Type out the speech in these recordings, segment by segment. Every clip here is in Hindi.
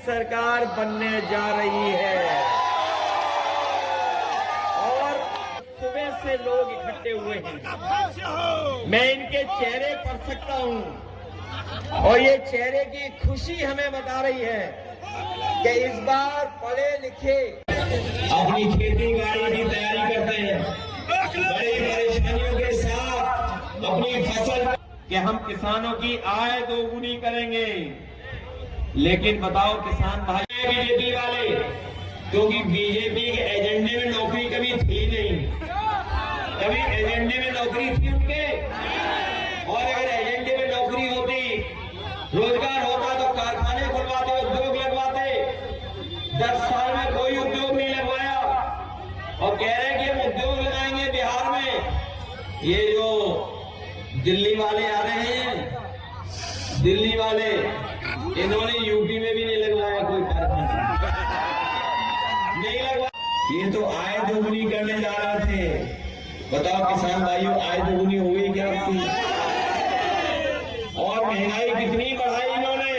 सरकार बनने जा रही है और सुबह से लोग इकट्ठे हुए हैं। मैं इनके चेहरे पढ़ सकता हूं और ये चेहरे की खुशी हमें बता रही है कि इस बार पढ़े लिखे अपनी खेती बाड़ी की तैयारी करते हैं, बड़ी परेशानियों के साथ अपनी फसल कि हम किसानों की आय दोगुनी करेंगे। लेकिन बताओ किसान भाई, बीजेपी वाले, क्योंकि बीजेपी के एजेंडे में नौकरी कभी थी नहीं, कभी एजेंडे में नौकरी थी उनके। और अगर एजेंडे में नौकरी होती, रोजगार होता तो कारखाने खुलवाते, उद्योग लगवाते। 10 साल में कोई उद्योग नहीं लगवाया और कह रहे हैं कि हम उद्योग लगाएंगे बिहार में। ये जो दिल्ली वाले आ रहे हैं, दिल्ली वाले, इन्होंने यूपी में भी नहीं लगवाया कोई कारखाना, नहीं लगवाया। ये तो आय दोगुनी करने जा रहे थे। बताओ किसान भाइयों, आय दोगुनी हो गई क्या आपकी? और महंगाई कितनी बढ़ाई इन्होंने।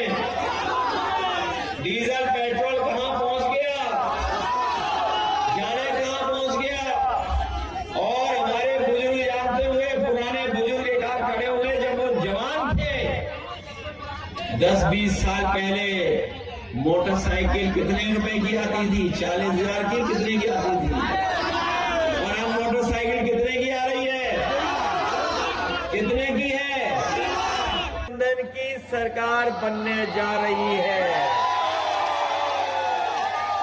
डीजल पेट्रोल कहां पहुंच गया, जाने कहां पहुंच गया। और हमारे बुजुर्ग जानते हुए, पुराने बुजुर्ग एक हाथ खड़े हुए, जब वो जवान थे 10-20 साल पहले, मोटरसाइकिल कितने रुपए की आती थी? 40,000 की। कितने की आती थी? और अब मोटरसाइकिल कितने की आ रही है? कितने की है? गठबंधन की सरकार बनने जा रही है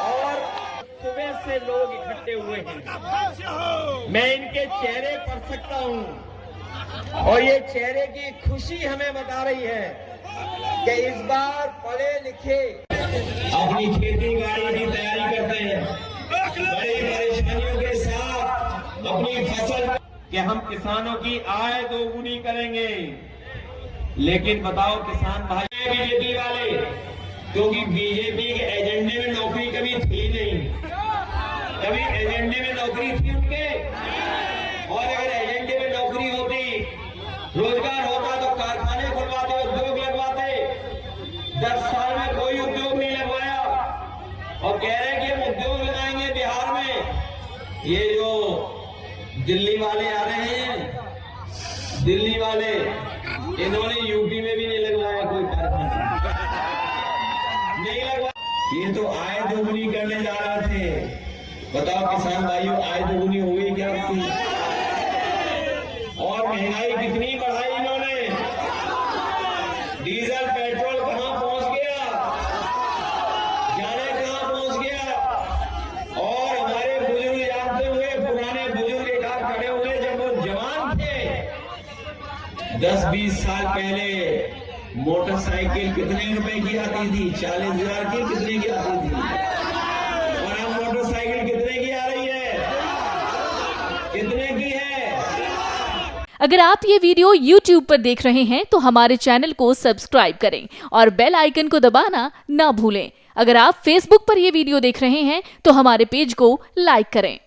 और सुबह से लोग इकट्ठे हुए हैं। मैं इनके चेहरे पढ़ सकता हूं और ये चेहरे की खुशी हमें बता रही है कि इस बार पढ़े लिखे अपनी खेती बाड़ी की तैयारी करते हैं, बड़ी परेशानियों के साथ अपनी फसल कि हम किसानों की आय दोगुनी करेंगे। लेकिन बताओ किसान भाई, बीजेपी वाले, क्योंकि बीजेपी के एजेंडे में नौकरी कभी थी नहीं, कभी एजेंडे में नौकरी थी उनके। और अगर एजेंडे में नौकरी होती, रोजगार होता तो कारखाने खुलवाते, उद्योग लगवाते। 10 साल में कोई उद्योग नहीं लगवाया और कह रहे हैं कि हम उद्योग लगाएंगे बिहार में। ये जो दिल्ली वाले आ रहे हैं, दिल्ली वाले, इन्होंने यूपी में भी नहीं लगवाया कोई कारखाना, नहीं लगवाया। ये तो आय दोगुनी करने जा रहे थे। बताओ किसान भाइयों, आय दोगुनी हो गई क्या आपकी? और महंगाई कितनी बढ़ाई इन्होंने। डीजल पेट्रोल कहां पहुंच गया, जाने कहां पहुंच गया। और हमारे बुजुर्ग जानते हुए, पुराने बुजुर्ग एक हाथ खड़े हुए, जब वो जवान थे 10-20 साल पहले, मोटरसाइकिल कितने रुपए की आती थी? 40,000 की। कितने की आती थी? और अब मोटरसाइकिल कितने की आ रही है? कितने की है? अगर आप ये वीडियो YouTube पर देख रहे हैं तो हमारे चैनल को सब्सक्राइब करें और बेल आइकन को दबाना ना भूलें। अगर आप Facebook पर ये वीडियो देख रहे हैं तो हमारे पेज को लाइक करें।